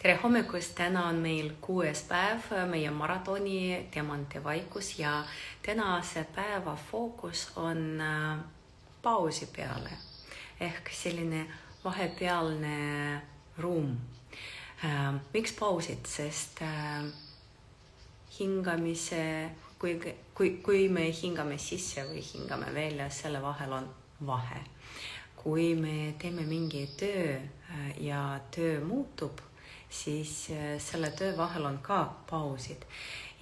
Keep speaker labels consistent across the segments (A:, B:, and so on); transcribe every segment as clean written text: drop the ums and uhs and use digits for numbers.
A: Tere hommikust, täna on meil 6. päev meie maratoni Teemante vaikus ja tänase päeva fookus on pausi peale ehk selline vahepealne ruum. Miks pausid? Sest hingamise, kui me hingame sisse või hingame välja, selle vahel on vahe. Kui me teeme mingi töö ja töö muutub, siis selle töö vahel on ka pausid.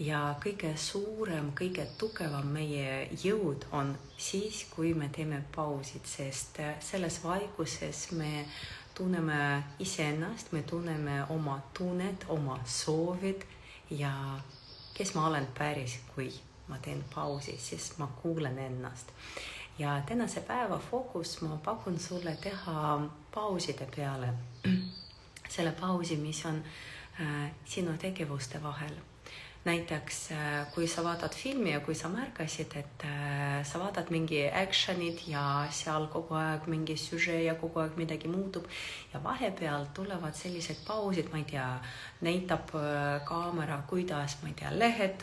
A: Ja kõige suurem, kõige tugevam meie jõud on siis, kui me teeme pausid, sest selles vaikuses me tunneme iseennast, me tunneme oma tunnet, oma soovid ja kes ma olen päris, kui ma teen pausi, siis ma kuulen ennast. Ja tänase päeva fookus ma pakun sulle teha pauside peale. Selle pausi, mis on sinu tegevuste vahel. Näiteks, kui sa vaatad filmi ja kui sa märkasid, et sa vaatad mingi actionid ja seal kogu aeg mingi süžee ja kogu aeg midagi muutub ja vahepeal tulevad sellised pausid, ma ei tea, näitab kaamera, kuidas, ma ei tea, lehed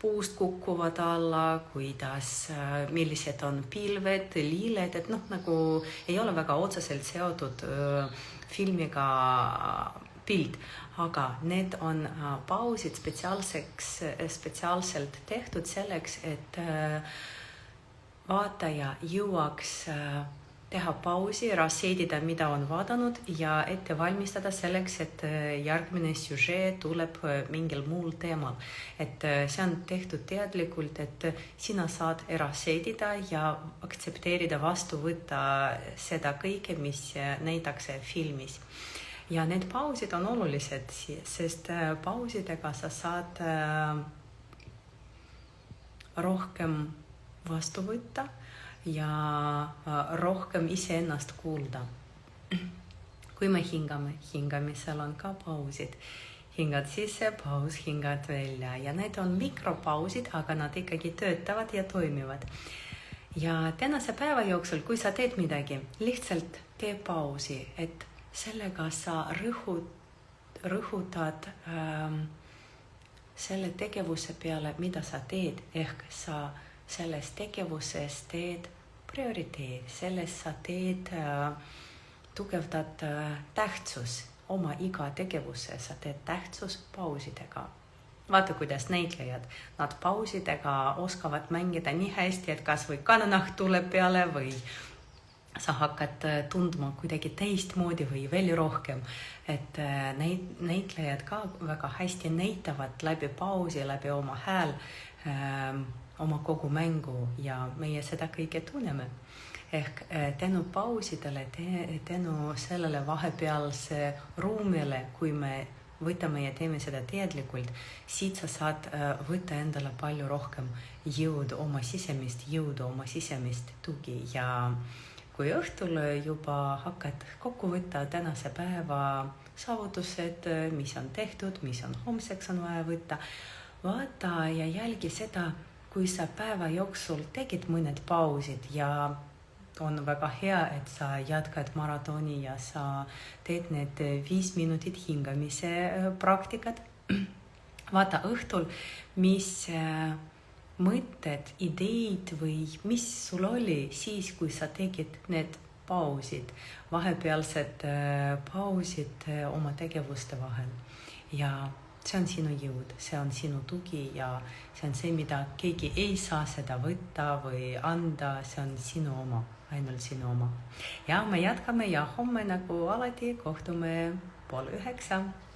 A: puust kukkuvad alla, kuidas, millised on pilved, liiled, et nagu ei ole väga otseselt seotud filmiga pilt, aga need on pausid spetsiaalselt tehtud selleks, et vaataja jõuaks teha pausi, rasseedida, mida on vaadanud ja ette valmistada selleks, et järgmine süžee tuleb mingil muul teemal. Et see on tehtud teadlikult, et sina saad rasseedida ja aktsepteerida, vastu võtta seda kõike, mis näitakse filmis. Ja need pausid on olulised, sest pausidega sa saad rohkem vastu võtta ja rohkem iseennast kuulda. Kui me hingamisel on ka pausid. Hingad sisse, paus, hingad välja. Ja need on mikropausid, aga nad ikkagi töötavad ja toimivad. Ja tänase päeva jooksul, kui sa teed midagi, lihtsalt tee pausi, et sellega sa rõhutad selle tegevuse peale, mida sa teed, ehk sa selles tegevuses teed prioriteet, selles sa teed, tugevdad tähtsus oma iga tegevuse, sa teed tähtsus pausidega. Vaata, kuidas näitlejad, nad pausidega oskavad mängida nii hästi, et kas või kananahk tuleb peale või sa hakkad tundma kuidagi teistmoodi või veel rohkem. Et näitlejad ka väga hästi näitavad läbi pausi, läbi oma hääl, oma kogu mängu ja meie seda kõike tunneme. Ehk tänu pausidele, tänu sellele vahepealse ruumile, kui me võtame ja teeme seda teadlikult, siit sa saad võtta endale palju rohkem jõudu, oma sisemist tugi ja kui õhtul juba hakkad kokku võtta tänase päeva saavutused, mis on tehtud, mis on homseks on vaja võtta, vaata ja jälgi seda, kui sa päeva jooksul tegid mõned pausid ja on väga hea, et sa jätkad maratoni ja sa teed need 5 minutit hingamise praktikat. Vaata õhtul, mis mõtted, ideid või mis sul oli siis, kui sa tegid need pausid, vahepealsed pausid oma tegevuste vahel. Ja see on sinu jõud, see on sinu tugi ja see on see, mida keegi ei saa seda võtta või anda, see on sinu oma, ainult sinu oma. Ja me jätkame ja homme nagu alati kohtume 8:30.